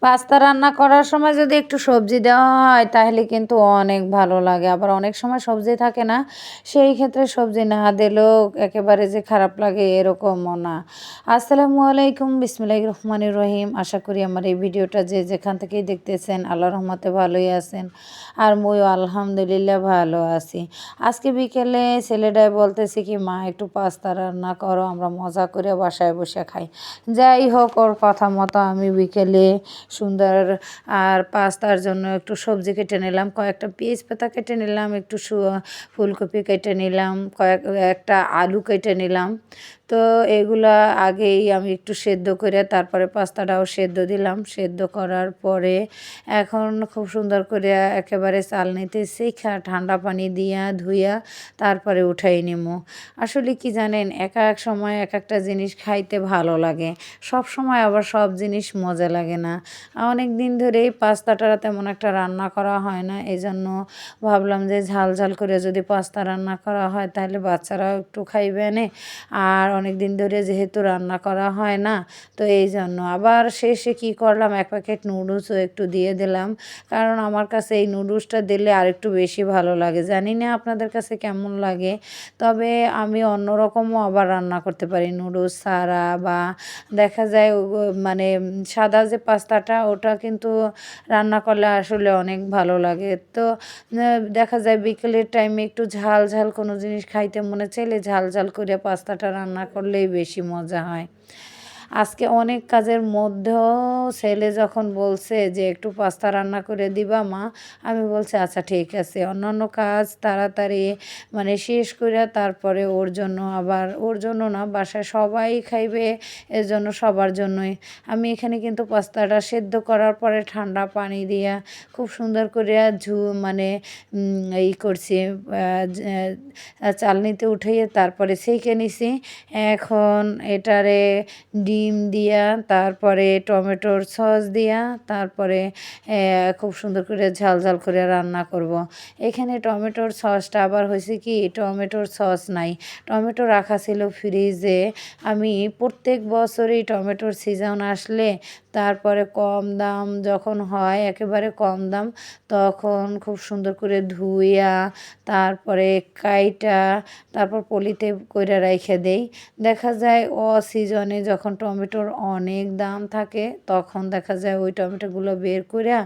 Pasta রান্না করার সময় যদি একটু সবজি দেওয়া হয় তাহলে কিন্তু অনেক ভালো লাগে। আবার অনেক সময় সবজি থাকে না, সেই ক্ষেত্রে সবজি না দিলেও একেবারে যে খারাপ লাগে এরকমও না। আসসালামু আলাইকুম, বিসমিল্লাহির রহমানির রহিম। আশা করি আমার এই ভিডিওটা যে যেখান থেকেই দেখতেছেন আল্লাহর রহমতে ভালোই আছেন। আর মুইও আলহামদুলিল্লাহ ভালো আছি। আজকে বিকেলে ছেলেটাই বলতেছে কি, মা একটু পাস্তা রান্না করো, আমরা মজা করে বাসায় বসে খাই। যাই হোক, ওর কথা মতো আমি বিকেলে সুন্দর আর পাস্তার জন্য একটু সবজি কেটে নিলাম, কয়েকটা পেঁয়াজ পাতা কেটে নিলাম, একটু ফুলকপি কেটে নিলাম, একটা আলু কেটে নিলাম। তো এগুলা আগেই আমি একটু সেদ্ধ করে তারপরে পাস্তাটাও সেদ্ধ দিলাম। সেদ্ধ করার পরে এখন খুব সুন্দর করে একেবারে চালনিতে সেঁকা ঠান্ডা পানি দিয়া ধুইয়া তারপরে উঠাই নিমু। আসলে কি জানেন, এক এক সময় এক একটা জিনিস খাইতে ভালো লাগে, সব সময় আবার সব জিনিস মজা লাগে না। অনেক দিন ধরেই পাস্তাটা তেমন একটা রান্না করা হয় না, এই জন্য ভাবলাম যে ঝাল ঝাল করে যদি পাস্তা রান্না করা হয় তাহলে বাচ্চারাও একটু খাইবে নে। আর অনেক দিন ধরে যেহেতু রান্না করা হয় না, তো এই জন্য আবার শেষে কি করলাম, এক প্যাকেট নুডলসও একটু দিয়ে দিলাম। কারণ আমার কাছে এই নুডলসটা দিলে আরেকটু বেশি ভালো লাগে। জানি না আপনাদের কাছে কেমন লাগে, তবে আমি অন্যরকমও আবার রান্না করতে পারি নুডলস ছাড়া। বা দেখা যায় মানে সাদা যে পাস্তাটা ওটা কিন্তু রান্না করলে আসলে অনেক ভালো লাগে। তো দেখা যায় বিকেলের টাইমে একটু ঝাল ঝাল কোনো জিনিস খাইতে মনে চাইলে ঝাল ঝাল করে পাস্তাটা রান্না করলেই বেশি মজা হয়। আজকে অনেক কাজের মধ্যেও ছেলে যখন বলছে যে একটু পাস্তা রান্না করে দিবা মা, আমি বলছি আচ্ছা ঠিক আছে। অন্যান্য কাজ তাড়াতাড়ি মানে শেষ করে তারপরে ওর জন্য, আবার ওর জন্য না, বাসায় সবাই খাইবে, এর জন্য সবার জন্যই আমি এখানে কিন্তু পাস্তাটা সেদ্ধ করার পরে ঠান্ডা পানি দিয়া খুব সুন্দর করে মানে এই করছি, চালনিতে উঠাইয়ে তারপরে ছেঁকে নিছি। এখন এটারে ডিম দিয়া, তারপরে টমেটোর সস দিয়া, তারপরে খুব সুন্দর করে ঝাল ঝাল করে রান্না করব। এখানে টমেটোর সসটা আবার হয়েছে কি, টমেটোর সস নাই, টমেটো রাখা ছিল ফ্রিজে। আমি প্রত্যেক বছরই টমেটোর সিজন আসলে, তারপরে কম দাম যখন হয়, একেবারে কম দাম, তখন খুব সুন্দর করে ধুইয়া তারপরে কাইটা তারপর পলিতে কইরা রাইখা দেই। দেখা যায় সিজনে যখন টমেটোর অনেক দাম থাকে, তখন দেখা যায় ওই টমেটোগুলো বের কইরা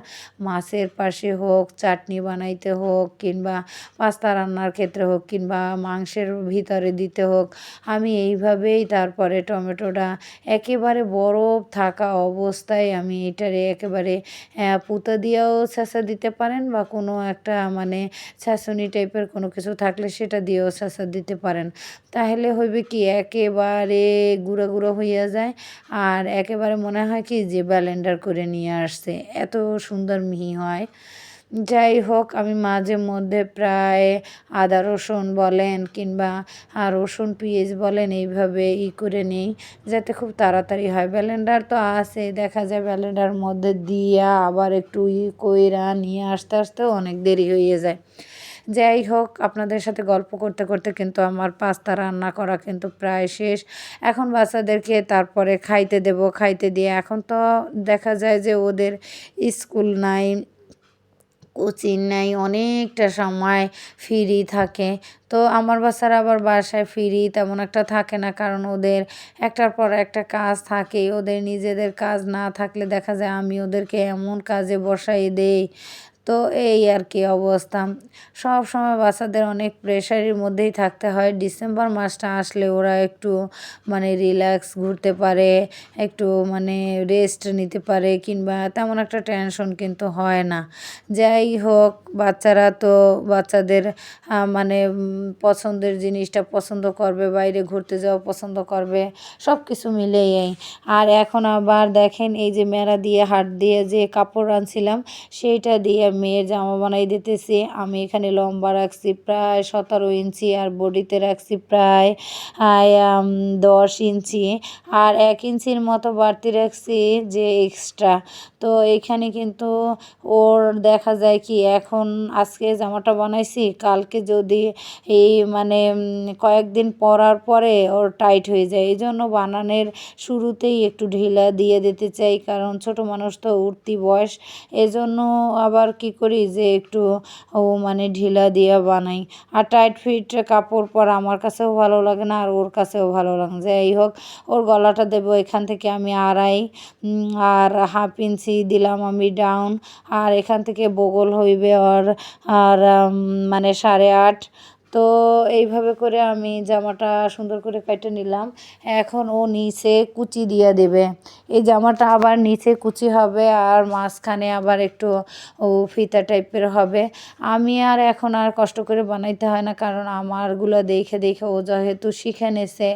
মাছের পাশে হোক, চাটনি বানাইতে হোক, কিংবা পাস্তা রান্নার ক্ষেত্রে হোক, কিংবা মাংসের ভিতরে দিতে হোক, আমি এইভাবেই তারপরে টমেটোটা একেবারে বরফ থাকা অবস্থায় আমি এটারে একেবারে পুঁতা দিয়েও ছেঁচা দিতে পারেন, বা কোনো একটা মানে ছেঁচুনি টাইপের কোনো কিছু থাকলে সেটা দিয়েও ছেঁচা দিতে পারেন। তাহলে হইবে কি, একেবারে গুঁড়ো গুঁড়ো হইয়া যায়, আর একেবারে মনে হয় কি যে ব্লেন্ডার করে নিয়ে আসছে, এত সুন্দর মিহি হয়। যাই হোক, আমি মাঝে মধ্যে প্রায় আদা রসুন বলেন, কিংবা রসুন পেঁয়াজ বলেন, এইভাবে করে নিই যাতে খুব তাড়াতাড়ি হয়। ব্লেন্ডার তো আছে, দেখা যায় ব্লেন্ডার মধ্যে দিয়া আবার একটু কইরা নিয়ে আসতে আসতেও অনেক দেরি হয়ে যায়। যাই হোক, আপনাদের সাথে গল্প করতে করতে কিন্তু আমার পাস্তা রান্না করা কিন্তু প্রায় শেষ। এখন বাচ্চাদেরকে তারপরে খাইতে দেব, খাইতে দিয়ে এখন তো দেখা যায় যে ওদের স্কুল নাই, কোচিং নাই, অনেকটা সময় ফ্রি থাকে। তো আমার বাচ্চারা আবার বাসায় ফ্রি তেমন একটা থাকে না, কারণ ওদের একটার পর একটা কাজ থাকে। ওদের নিজেদের কাজ না থাকলে দেখা যায় আমি ওদেরকে এমন কাজে বসাই দেই। তো এই আর কি অবস্থা। সব সময় বাচ্চাদের অনেক প্রেশারের মধ্যেই থাকতে হয়। ডিসেম্বর মাসটা আসলে ওরা একটু মানে রিল্যাক্স ঘুরতে পারে, একটু মানে রেস্ট নিতে পারে, কিংবা তেমন একটা টেনশন কিন্তু হয় না। যাই হোক, বাচ্চারা তো বাচ্চাদের মানে পছন্দের জিনিসটা পছন্দ করবে, বাইরে ঘুরতে যাওয়া পছন্দ করবে, সব কিছু মিলেই আর এখন আবার দেখেন এই যে মেলা দিয়ে হাট দিয়ে যে কাপড় আনছিলাম, সেইটা দিয়ে মেয়ের জামা বানাই দিতেছি। আমি এখানে লম্বা রাখছি প্রায় 17 ইঞ্চি আর বডিতে রাখছি প্রায় 10 ইঞ্চি, আর 1 ইঞ্চির মতো বাড়তি রাখছি যে এক্সট্রা। তো এখানে কিন্তু ওর দেখা যায় কি, এখন আজকে জামাটা বানাইছি, কালকে যদি এই মানে কয়েকদিন পরার পরে ওর টাইট হয়ে যায়। এই জন্য বানানোর শুরুতেই একটু ঢিলা দিয়ে দিতে চাই, কারণ ছোট মানুষ তো, উঠতি বয়স। এজন্য আবার কি করি যে একটু মানে ঢিলা দিয়ে বানাই। আর টাইট ফিট কাপড় পরা আমার কাছেও ভালো লাগে না, আর ওর কাছেও ভালো লাগে না। যাই হোক, ওর গলাটা দেবো এখান থেকে আমি 2.5, আর 1/2 ইঞ্চি দিলাম আমি ডাউন, আর এখান থেকে বগল হইবে ওর আর মানে 8.5। তো এইভাবে করে আমি জামাটা সুন্দর করে কেটে নিলাম। এখন ও নিচে কুচি দিয়ে দেবে। এই জামাটা আবার নিচে কুচি হবে আর মাঝখানে আবার একটু ফিতা টাইপের হবে। আমি আর এখন আর কষ্ট করে বানাইতে হয় না, কারণ আমারগুলো দেখে দেখে ও যেহেতু শিখে নিছে।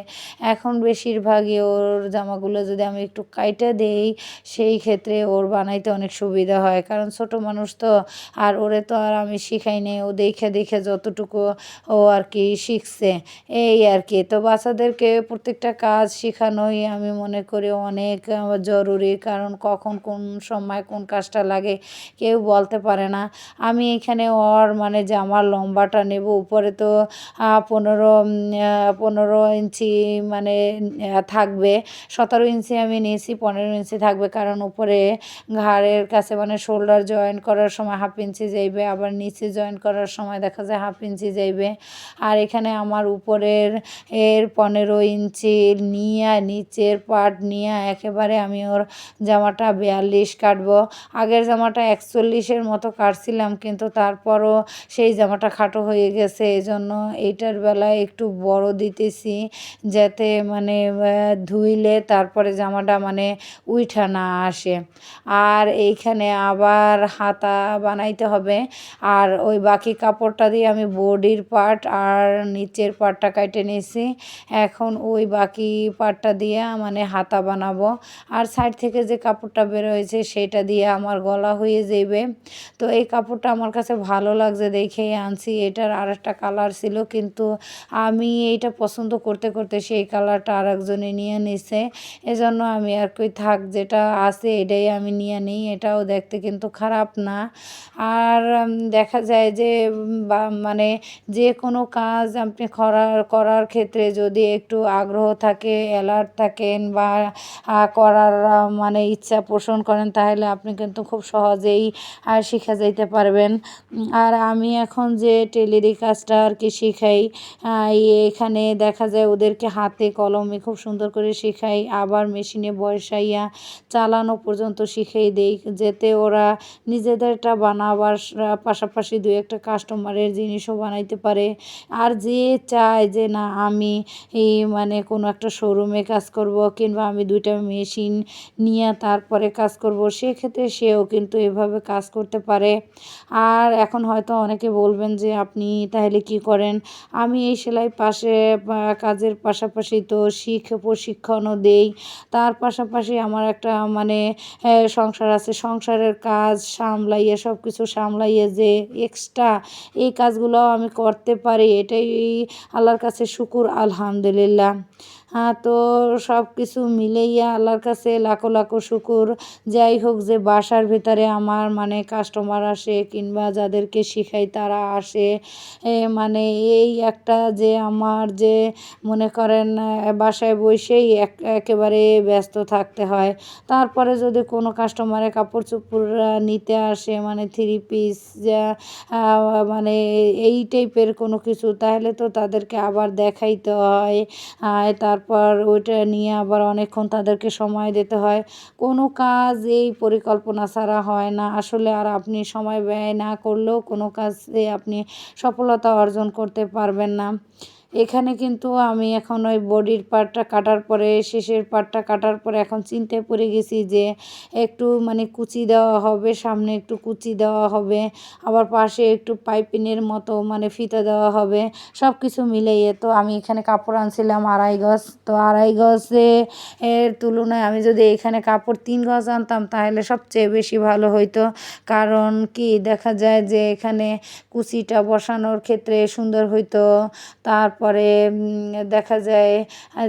এখন বেশিরভাগই ওর জামাগুলো যদি আমি একটু কাইটে দেই, সেই ক্ষেত্রে ওর বানাইতে অনেক সুবিধা হয়, কারণ ছোট মানুষ তো। আর ওরে তো আর আমি শিখাই নাই, ও দেখে দেখে যতটুকু ও আর কি শিখছে, এই আর কি। তো বাচ্চাদেরকে প্রত্যেকটা কাজ শেখানোই আমি মনে করি অনেক জরুরি, কারণ কখন কোন সময় কোন কাজটা লাগে কেউ বলতে পারে না। আমি এখানে ওর মানে জামার লম্বাটা নেব, উপরে তো 15 ইঞ্চি মানে থাকবে। 17 ইঞ্চি আমি নিয়েছি, 15 ইঞ্চি থাকবে, কারণ উপরে ঘাড়ের কাছে মানে শোল্ডার জয়েন করার সময় 1/2 ইঞ্চি যাইবে, আবার নিচে জয়েন করার সময় দেখা যায় 1/2 ইঞ্চি যাইবে। আর এখানে আমার উপরের 15 ইঞ্চি নিয়ে নিচের পার্ট নিয়ে একেবারে আমি ওর জামাটা 42 কাটবো। আগের জামাটা 41-এর মতো কাটছিলাম, কিন্তু তারপরও সেই জামাটা খাটো হয়ে গেছে। এজন্য এইটার বেলায় একটু বড় দিতেছি, যাতে মানে ধুইলে তারপরে জামাটা মানে উইঠা না আসে। আর এইখানে আবার হাতা বানাইতে হবে, আর ওই বাকি কাপড়টা দিয়ে আমি বডির পার্ট আর নিচের পার্টটা কেটে নিয়েছি। এখন ওই বাকি পার্টটা দিয়ে মানে হাতা বানাবো, আর সাইড থেকে যে কাপড়টা বের হয়েছে সেটা দিয়ে আমার গলা হয়ে যাবে। তো এই কাপড়টা আমার কাছে ভালো লাগছে দেখেই আনছি। এটার আরেকটা কালার ছিল, কিন্তু আমি এইটা পছন্দ করতে করতে সেই কালারটা আরেকজনে নিয়ে নিছে। এজন্য আমি আর কই থাক, যেটা আছে এটাই আমি নিয়ে নিই। এটাও দেখতে কিন্তু খারাপ না। আর দেখা যায় যে মানে যে কোনো কাজ আপনি করার ক্ষেত্রে যদি একটু আগ্রহ থাকে, অ্যালার্ট থাকেন বা করার মানে ইচ্ছা পোষণ করেন, তাহলে আপনি কিন্তু খুব সহজেই শিখে যাইতে পারবেন। আর আমি এখন যে টেলারি কাজটা আর কি শিখাই, এখানে দেখা যায় ওদেরকে হাতে কলমে খুব সুন্দর করে শেখাই, আবার মেশিনে বসাইয়া চালানো পর্যন্ত শিখিয়ে দেই, যাতে ওরা নিজেদেরটা বানাবার পাশাপাশি 2-একটা কাস্টমারের জিনিসও বানাইতে পারে। আর যে চায় যে না আমি এই মানে কোনো একটা শোরুমে কাজ করব, কিংবা আমি 2টা মেশিন নিয়ে তারপরে কাজ করব, সেক্ষেত্রে সেও কিন্তু এভাবে কাজ করতে পারে। আর এখন হয়তো অনেকে বলবেন যে আপনি তাহলে কি করেন? আমি এই সেলাই কাজের পাশাপাশি তো প্রশিক্ষণও দেই। তার পাশাপাশি আমার একটা মানে সংসার আছে। সংসারের কাজ সামলাইয়ে, সব কিছু সামলাইয়ে যে এক্সট্রা এই কাজগুলোও আমি করতে পারি, এটাই আল্লাহর কাছে শুকুর, আলহামদুলিল্লাহ। তো সব কিছু মিলাইয়া আল্লাহর কাছে লাখো লাখো শুকুর। যাই হোক, যে বাসার ভিতরে আমার মানে কাস্টমার আসে কিংবা যাদেরকে শিখাই তারা আসে, মানে এই একটা যে আমার যে মনে করেন বাসায় বসেই একেবারে ব্যস্ত থাকতে হয়। তারপরে যদি কোনো কাস্টমারে কাপড় চোপড় নিতে আসে, মানে 3 পিস মানে এই টাইপের কোনো কিছু, তাহলে তো তাদেরকে আবার দেখাইতে হয়। তারপর ওইটা নিয়ে আবার অনেকক্ষণ তাদেরকে সময় দিতে হয়। কোনো কাজ এই পরিকল্পনা ছাড়া হয় না আসলে। আর আপনি সময় ব্যয় না করলেও কোনো কাজে আপনি সফলতা অর্জন করতে পারবেন না। এখানে কিন্তু আমি এখন ওই বডির পার্টটা কাটার পরে, শেষের পার্টটা কাটার পরে এখন চিন্তায় পড়ে গেছি যে একটু মানে কুচি দেওয়া হবে, সামনে একটু কুচি দেওয়া হবে, আবার পাশে একটু পাইপিনের মতো মানে ফিতা দেওয়া হবে। সব কিছু মিলিয়ে তো আমি এখানে কাপড় আনছিলাম 2.5 গজ। তো 2.5 গজে এর তুলনায় আমি যদি এখানে কাপড় 3 গজ আনতাম তাহলে সবচেয়ে বেশি ভালো হইতো। কারণ কি দেখা যায় যে এখানে কুচিটা বসানোর ক্ষেত্রে সুন্দর হইতো। তারপরে দেখা যায়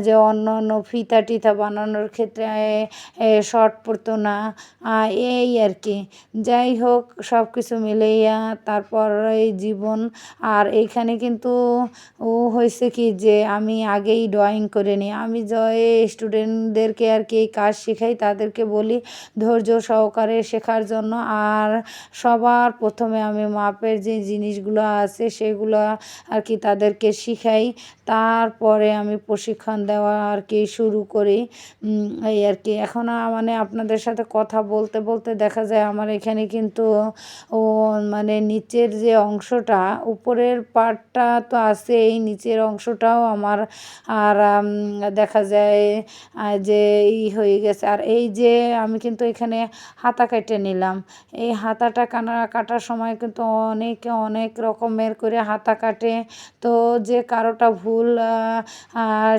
যে অন্য ফিতা-টিতা বানানোর ক্ষেত্রে শর্ট পড়তো না। এই আর কি। যাই হোক সব কিছু মিলাইয়া তারপর এই জীবন। আর এইখানে কিন্তু হয়েছে কি যে আমি আগেই ড্রয়িং করে নিই। আমি স্টুডেন্টদেরকে আর কি এই কাজ শেখাই, তাদেরকে বলি ধৈর্য সহকারে শেখার জন্য। আর সবার প্রথমে আমি মাপের যে জিনিসগুলো আছে সেগুলো আর কি তাদেরকে শিখাই। তারপরে আমি প্রশিক্ষণ দেওয়া আর কি শুরু করি। এই আর কি। এখন মানে আপনাদের সাথে কথা বলতে বলতে দেখা যায় আমার এখানে কিন্তু ও মানে নিচের যে অংশটা, উপরের পার্টটা তো আছেই, নিচের অংশটাও আমার আর দেখা যায় যে হয়ে গেছে। আর এই যে আমি কিন্তু এখানে হাতা কেটে নিলাম। এই হাতাটা কাটার সময় কিন্তু অনেকে অনেক রকমের করে হাতা কাটে। তো যে কারোটা ভুল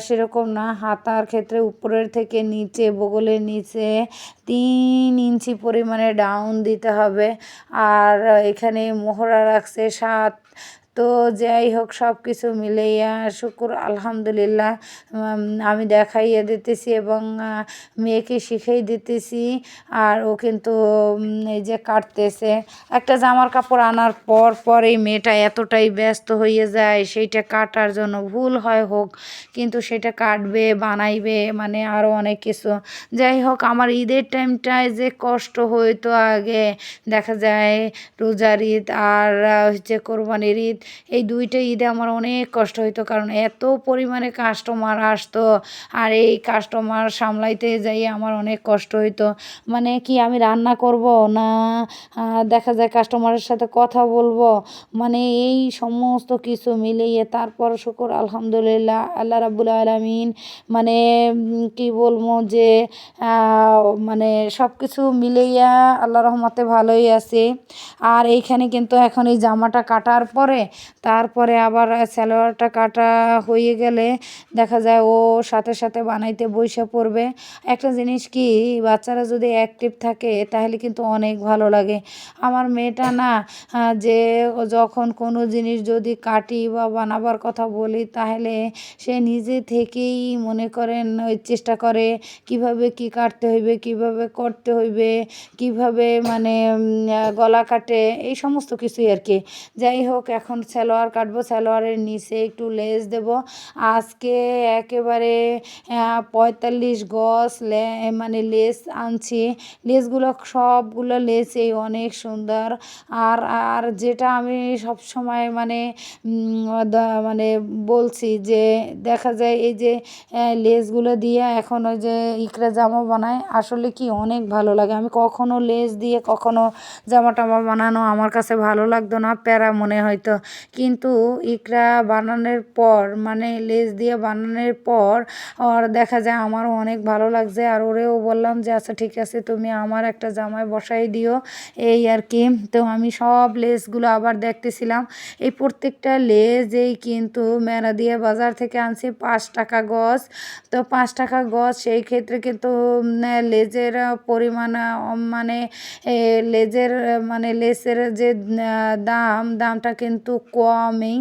সেরকম না। হাতার ক্ষেত্রে উপরের থেকে নিচে, বগলের নিচে 3 ইঞ্চি পরিমাণে ডাউন দিতে হবে। আর এখানে মোহরা রাখছে 7। তো যাই হোক সব কিছু মিলাইয়া শুকুর আলহামদুলিল্লাহ আমি দেখাইয়া দিতেছি এবং মেয়েকে শিখিয়ে দিতেছি। আর ও কিন্তু এই যে কাটতেছে। একটা জামার কাপড় আনার পর এই মেয়েটা এতটাই ব্যস্ত হয়ে যায় সেইটা কাটার জন্য, ভুল হয় হোক কিন্তু সেটা কাটবে, বানাইবে, মানে আরও অনেক কিছু। যাই হোক আমার ঈদের টাইমটায় যে কষ্ট হইতো আগে, দেখা যায় রোজার ঈদ আর হচ্ছে কোরবানির ঈদ, এই 2টা ঈদে আমার অনেক কষ্ট হইতো। কারণ এত পরিমাণে কাস্টমার আসতো আর এই কাস্টমার সামলাইতে যাই আমার অনেক কষ্ট হইতো। মানে কি আমি রান্না করব না দেখা যায় কাস্টমারের সাথে কথা বলবো, মানে এই সমস্ত কিছু মিলিয়ে তারপর শুকর আলহামদুলিল্লাহ আল্লাহ রাব্বুল আলামিন মানে কি বলবো যে মানে সব কিছু মিলাইয়া আল্লাহর রহমতে ভালোই আছি। আর এইখানে কিন্তু এখন এই জামাটা কাটার পরে তারপরে আবার সালোয়ারটা কাটা হয়ে গেলে দেখা যায় ও সাথে সাথে বানাইতে বইসা পড়বে। একটা জিনিস কি, বাচ্চারা যদি অ্যাক্টিভ থাকে তাহলে কিন্তু অনেক ভালো লাগে। আমার মেয়েটা না যে যখন কোনো জিনিস যদি কাটি বা বানাবার কথা বলি তাহলে সে নিজে থেকেই মনে করেন ওই চেষ্টা করে কিভাবে কি কাটতে হইবে, কিভাবে করতে হইবে, কিভাবে মানে গলা কাটে, এই সমস্ত কিছুই আর কি। যাই হোক এখন সালোয়ার কাটবো, সালোয়ারের নিচে একটু লেস দেব। আজকে একেবারে 45 গজ মানে লেস আনছি। লেসগুলো সবগুলো লেসই অনেক সুন্দর। আর আর যেটা আমি সবসময় মানে মানে বলছি যে দেখা যায় এই যে লেসগুলো দিয়ে এখন ওই যে ইকরা জামা বানায়, আসলে কি অনেক ভালো লাগে। আমি কখনো লেস দিয়ে কখনো জামা টামা বানানো আমার কাছে ভালো লাগতো না, প্যারা মনে হয়তো। কিন্তু ইকরা বানানোর পর মানে লেস দিয়ে বানানোর পর আর দেখা যায় আমারও অনেক ভালো লাগছে। আর ওরেও বললাম যে আচ্ছা ঠিক আছে তুমি আমার একটা জামায় বসাই দিও, এই আর কি। তো আমি সব লেসগুলো আবার দেখতেছিলাম। এই প্রত্যেকটা লেসেই কিন্তু মেরাদিয়া বাজার থেকে আনছি 5 টাকা গজ। তো 5 টাকা গজ সেই ক্ষেত্রে কিন্তু লেজের পরিমাণ মানে লেজের মানে লেসের যে দামটা কিন্তু কমই।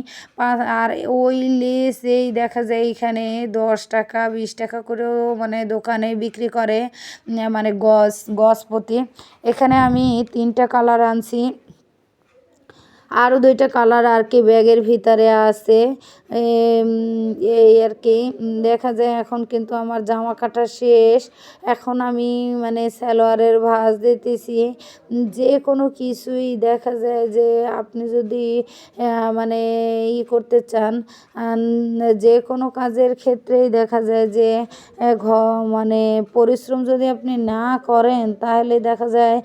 আর ওই লেস এই দেখা যায় এখানে 10 টাকা 20 টাকা করেও মানে দোকানে বিক্রি করে মানে গজ প্রতি। এখানে আমি 3টা কালার আনছি, আরও 2টা কালার আর কি ব্যাগের ভিতরে আছে। এই আর কি। দেখা যায় এখন কিন্তু আমার জামা কাটা শেষ। এখন আমি মানে সালোয়ারের ভাঁজ দিতেছি। যে কোনো কিছুই দেখা যায় যে আপনি যদি মানে করতে চান, যে কোনো কাজের ক্ষেত্রেই দেখা যায় যে মানে পরিশ্রম যদি আপনি না করেন তাহলে দেখা যায়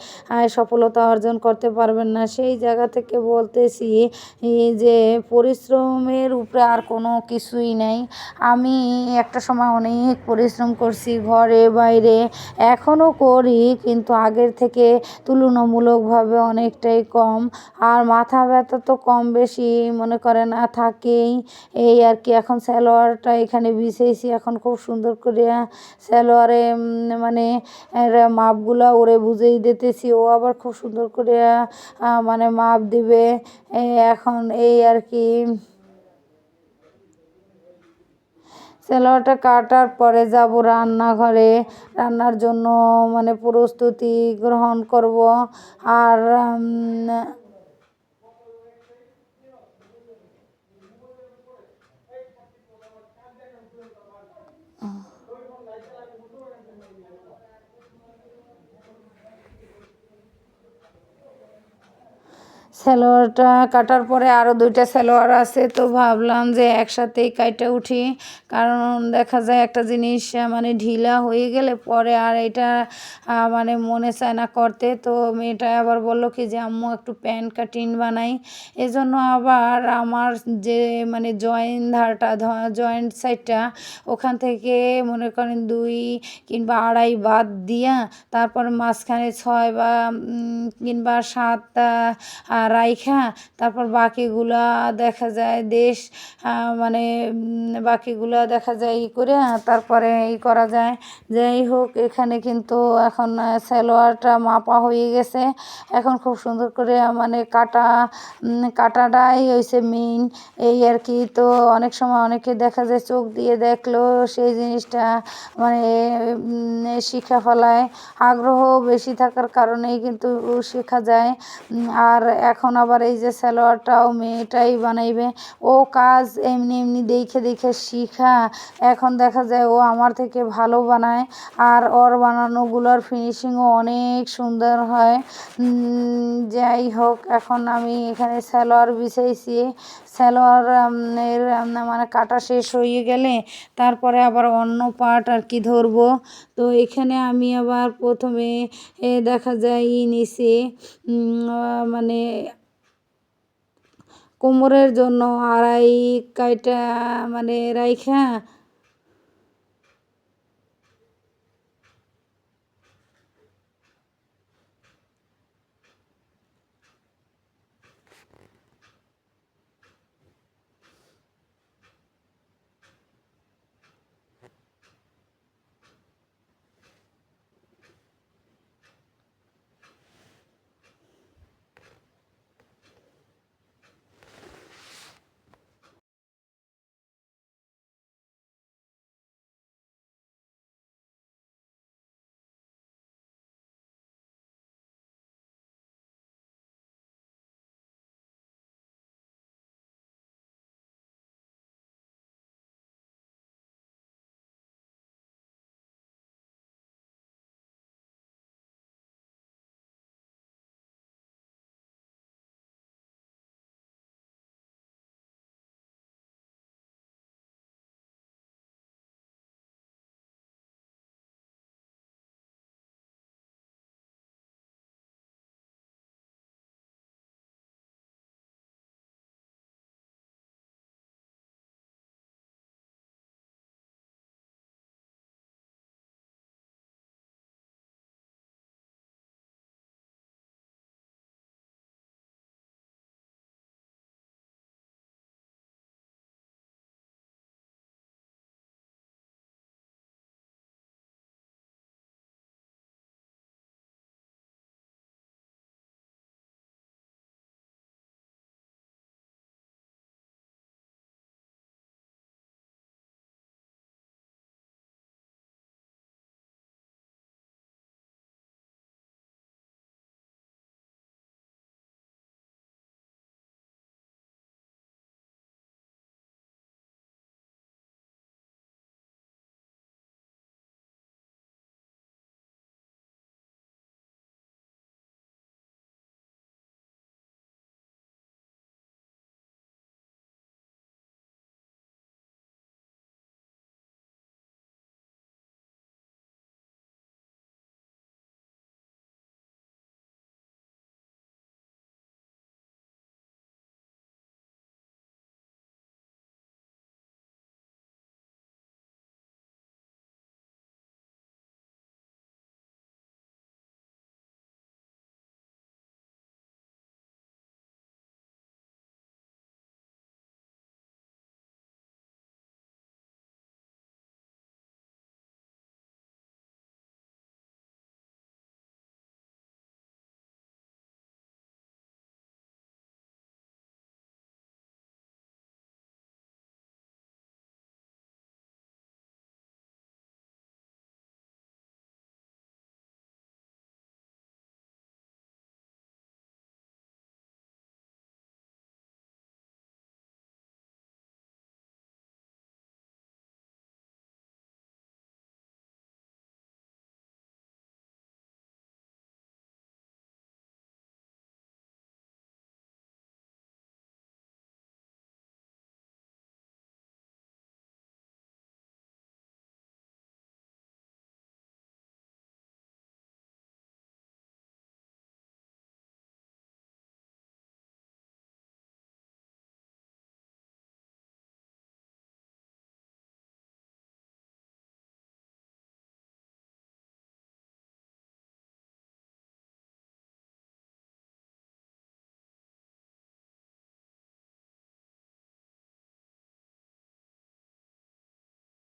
সফলতা অর্জন করতে পারবেন না। সেই জায়গা থেকে বলতে বলতেছি যে পরিশ্রমের উপরে আর কোনো কিছুই নেই। আমি একটা সময় অনেক পরিশ্রম করছি ঘরে বাইরে, এখনও করি, কিন্তু আগের থেকে তুলনামূলকভাবে অনেকটাই কম। আর মাথা ব্যথা তো কম বেশি মনে করেন থাকেই। এই আর কি, এখন সালোয়ারটা এখানে বিছাইছি, এখন খুব সুন্দর করে সালোয়ারে মানে মাপগুলা ওরে বুঝিয়ে দিতেছি, ও আবার খুব সুন্দর করে মানে মাপ দিবে। এখন এই আর কি, সালোয়ারটা কাটার পরে যাব রান্নাঘরে, রান্নার জন্য মানে প্রস্তুতি গ্রহণ করব। আর সালোয়ারটা কাটার পরে আরও 2টা সালোয়ার আছে, তো ভাবলাম যে একসাথেই কাইটা উঠি। কারণ দেখা যায় একটা জিনিস মানে ঢিলা হয়ে গেলে পরে আর এটা মানে মনে চায় না করতে। তো মেয়েটা আবার বলল কি যে আম্মু একটু প্যান্ট কাটিং বানাই। এজন্য আবার আমার যে মানে জয়েন্ট সাইডটা, ওখান থেকে মনে করেন 2 কিংবা 2.5 বাদ দিয়া তারপর মাঝখানে 6 বা কিংবা 7 রাইখা তারপর বাকিগুলা দেখা যায় মানে বাকিগুলা দেখা যায় করে তারপরে করা যায়। যাই হোক, এখানে কিন্তু এখন সালোয়ারটা মাপা হয়ে গেছে। এখন খুব সুন্দর করে মানে কাটাটাই হইছে মেইন, এই আর কি। তো অনেক সময় অনেকে দেখা যায় চোখ দিয়ে দেখলেও সেই জিনিসটা মানে শিখা ফেলায়। আগ্রহ বেশি থাকার কারণেই কিন্তু শেখা যায়। আর এখন আবার এই যে সালোয়ারটাও মেয়েটাই বানাইবে। ও কাজ এমনি এমনি দেখে দেখে শিখা, এখন দেখা যায় ও আমার থেকে ভালো বানায়। আর ওর বানানোগুলোর ফিনিশিংও অনেক সুন্দর হয়। যাই হোক, এখন আমি এখানে সালোয়ার বিছাইছি। সালোয়ার এর মানে কাটা শেষ হয়ে গেলে তারপরে আবার অন্য পার্ট আর কি ধরবো। তো এখানে আমি আবার প্রথমে দেখা যায় নিছি মানে কোমরের জন্য 2.5 কাইটা মানে রাইখা